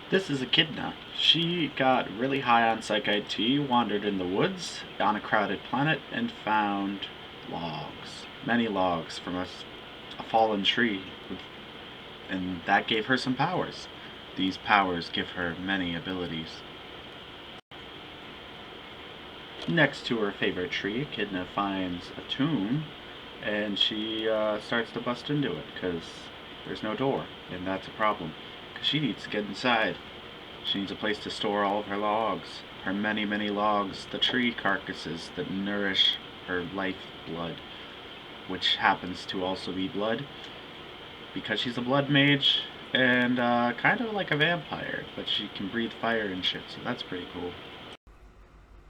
This is Echidna. She got really high on Psychite tea, wandered in the woods on a crowded planet, and found logs. Many logs from a fallen tree. And that gave her some powers. These powers give her many abilities. Next to her favorite tree, Echidna finds a tomb, and she starts to bust into it because there's no door, and that's a problem. Because she needs to get inside. She needs a place to store all of her logs, her many, many logs, the tree carcasses that nourish her life blood, which happens to also be blood, because she's a blood mage and kind of like a vampire, but she can breathe fire and shit, so that's pretty cool.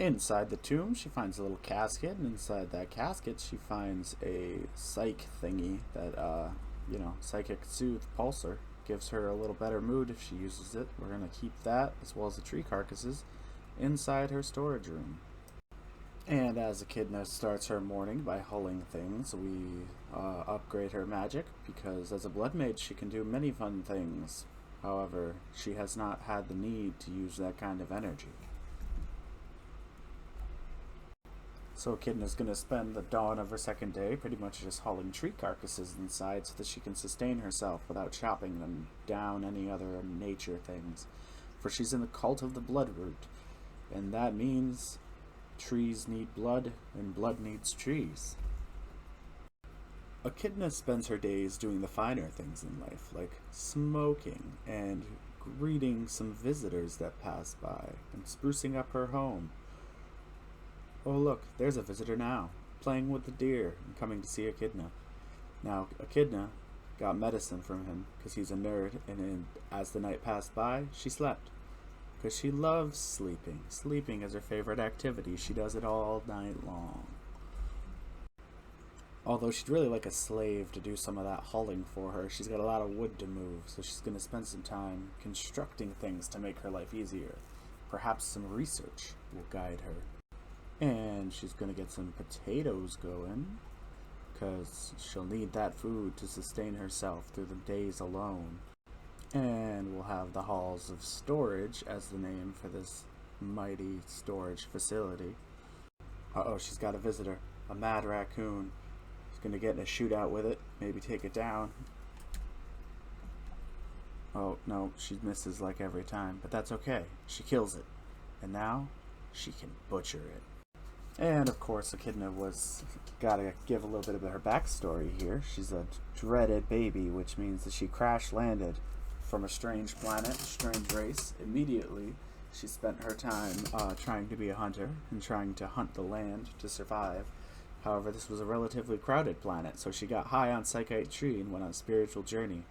Inside the tomb, she finds a little casket, and inside that casket, she finds a psych thingy that, psychic soothe pulsar. Gives her a little better mood if she uses it. We're going to keep that, as well as the tree carcasses, inside her storage room. And as Echidna starts her morning by hulling things, we upgrade her magic, because as a blood mage, she can do many fun things. However, she has not had the need to use that kind of energy. So Echidna's going to spend the dawn of her second day pretty much just hauling tree carcasses inside so that she can sustain herself without chopping them down any other nature things. For she's in the cult of the bloodroot, and that means trees need blood and blood needs trees. Echidna spends her days doing the finer things in life, like smoking and greeting some visitors that pass by and sprucing up her home. Oh look, there's a visitor now, playing with the deer and coming to see Echidna. Now, Echidna got medicine from him because he's a nerd, and as the night passed by, she slept. Because she loves sleeping. Sleeping is her favorite activity. She does it all night long. Although she'd really like a slave to do some of that hauling for her. She's got a lot of wood to move, so she's going to spend some time constructing things to make her life easier. Perhaps some research will guide her. And she's going to get some potatoes going, because she'll need that food to sustain herself through the days alone. And we'll have the halls of storage as the name for this mighty storage facility. Uh-oh, she's got a visitor, a mad raccoon. She's going to get in a shootout with it, maybe take it down. Oh, no, she misses like every time, but that's okay. She kills it. And now, she can butcher it. And of course, Echidna was gotta give a little bit of her backstory here. She's a dreaded baby, which means that she crash landed from a strange planet, a strange race. Immediately, she spent her time trying to be a hunter and trying to hunt the land to survive. However, this was a relatively crowded planet, so she got high on Psychite tree and went on a spiritual journey.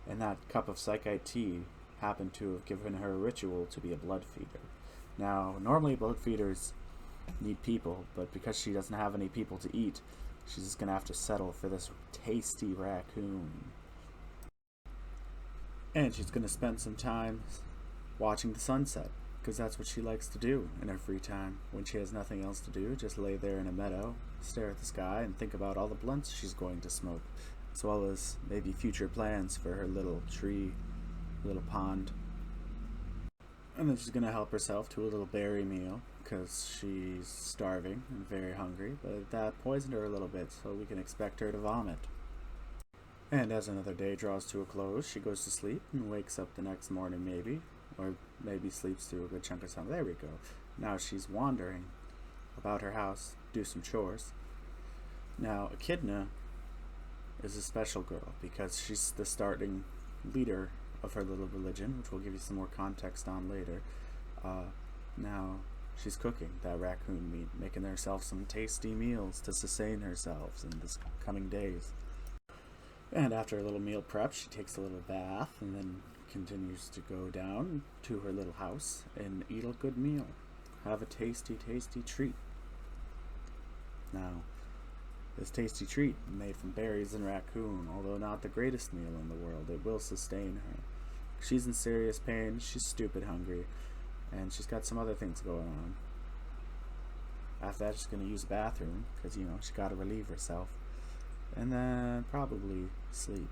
And that cup of Psychite tea happened to have given her a ritual to be a blood feeder. Now, normally blood feeders need people, but because she doesn't have any people to eat, she's just gonna have to settle for this tasty raccoon. And she's gonna spend some time watching the sunset, because that's what she likes to do in her free time. When she has nothing else to do, just lay there in a meadow, stare at the sky, and think about all the blunts she's going to smoke, as well as maybe future plans for her little tree, little pond. And then she's gonna help herself to a little berry meal, because she's starving and very hungry, but that poisoned her a little bit, so we can expect her to vomit. And as another day draws to a close, she goes to sleep and wakes up the next morning maybe, or maybe sleeps through a good chunk of time. There we go. Now she's wandering about her house, do some chores. Now, Echidna is a special girl because she's the starting leader of her little religion, which we'll give you some more context on later. Now, she's cooking that raccoon meat, making herself some tasty meals to sustain herself in this coming days. And after a little meal prep, she takes a little bath and then continues to go down to her little house and eat a good meal. Have a tasty, tasty treat. Now, this tasty treat, made from berries and raccoon, although not the greatest meal in the world, it will sustain her. She's in serious pain, she's stupid hungry, and she's got some other things going on. After that, she's going to use the bathroom, because, she got to relieve herself. And then probably sleep.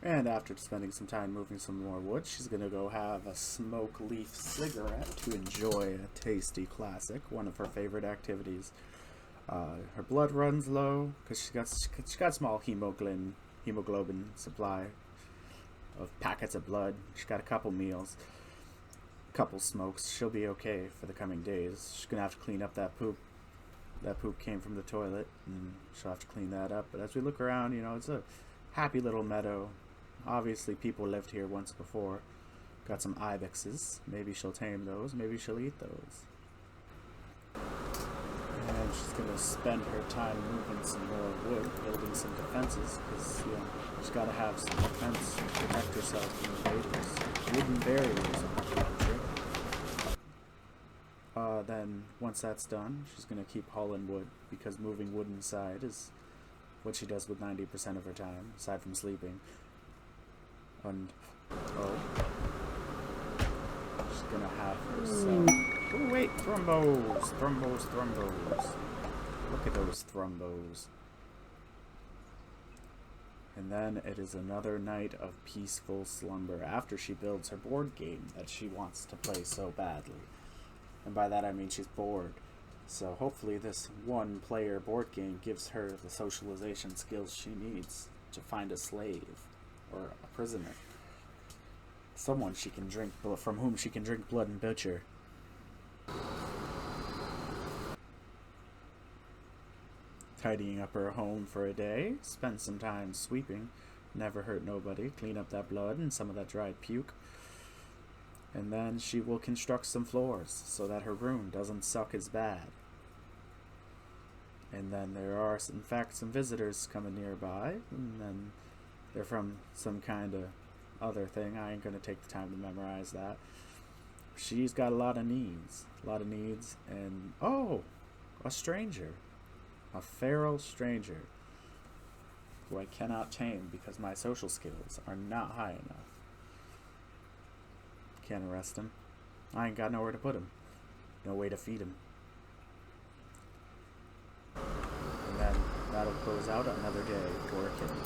And after spending some time moving some more wood, she's going to go have a smoke leaf cigarette to enjoy a tasty classic, one of her favorite activities. Her blood runs low because she got small hemoglobin supply of packets of blood. She's got a couple meals, couple smokes. She'll be okay for the coming days. She's going to have to clean up that poop. That poop came from the toilet, and she'll have to clean that up. But as we look around, you know, it's a happy little meadow. Obviously, people lived here once before. Got some ibexes. Maybe she'll tame those. Maybe she'll eat those. And she's going to spend her time moving some more wood, building some defenses, because, you know, she's got to have some defense to protect herself from invaders. Wooden barriers are the trick. Then, once that's done, she's going to keep hauling wood, because moving wood inside is what she does with 90% of her time, aside from sleeping. And, she's going to have herself... Oh, wait, thrumbos! Look at those thrumbos. And then it is another night of peaceful slumber after she builds her board game that she wants to play so badly. And by that I mean she's bored. So hopefully this one-player board game gives her the socialization skills she needs to find a slave or a prisoner. Someone she can drink, from whom she can drink blood and butcher. Tidying up her home for a day, spend some time sweeping, never hurt nobody, clean up that blood and some of that dried puke. And then she will construct some floors so that her room doesn't suck as bad. And then there are, in fact, some visitors coming nearby, and then they're from some kind of other thing. I ain't going to take the time to memorize that. She's got a lot of needs, and oh, a stranger, a feral stranger, who I cannot tame because my social skills are not high enough. Can't arrest him. I ain't got nowhere to put him, no way to feed him. And then that'll close out another day for a kitten.